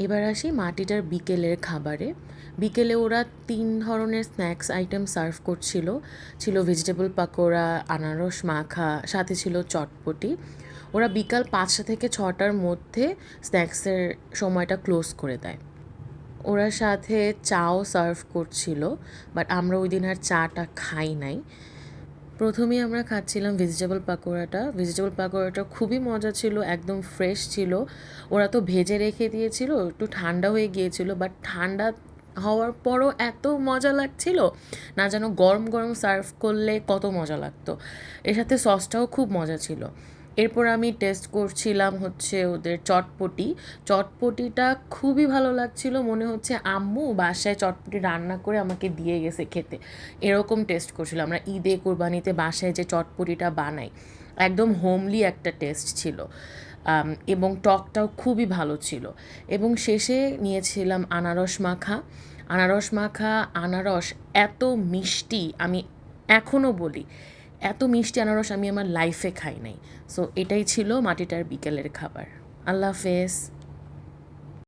এবার আসি মাটিটার বিকেলের খাবারে। বিকেলে ওরা ৩ ধরনের স্ন্যাক্স আইটেম সার্ভ করছিল। ছিল ভেজিটেবল পাকোড়া, আনারস মাখা, সাথে ছিল চটপটি। ওরা বিকাল ৫টা থেকে ৬টার মধ্যে স্ন্যাক্সের সময়টা ক্লোজ করে দেয়। ওরা সাথে চাও সার্ভ করছিল, বাট আমরা ওই দিন আর চাটা খাই নাই। প্রথমেই আমরা খাচ্ছিলাম ভেজিটেবল পাকোড়াটা খুবই মজা ছিল, একদম ফ্রেশ ছিল। ওরা তো ভেজে রেখে দিয়েছিল, একটু ঠান্ডা হয়ে গিয়েছিল, বাট ঠান্ডা হওয়ার পরও এত মজা লাগছিল না, যেন গরম গরম সার্ভ করলে কত মজা লাগতো। এর সাথে সসটাও খুব মজা ছিল। এরপর আমি টেস্ট করছিলাম হচ্ছে ওদের চটপটিটা খুবই ভালো লাগছিল, মনে হচ্ছে আম্মু বাসায় চটপটি রান্না করে আমাকে দিয়ে গেছে খেতে, এরকম টেস্ট করছিল। আমরা ঈদে কোরবানিতে বাসায় যে চটপটিটা বানাই, একদম হোমলি একটা টেস্ট ছিল। এবং টকটাও খুবই ভালো ছিল। এবং শেষে নিয়েছিলাম আনারস এত মিষ্টি, আমি এখনও বলি এত মিষ্টি আনারস আমি আমার লাইফে খাই নাই। সো এটাই ছিল মাটিটার বিকেলের খাবার। আল্লাহ হাফেজ।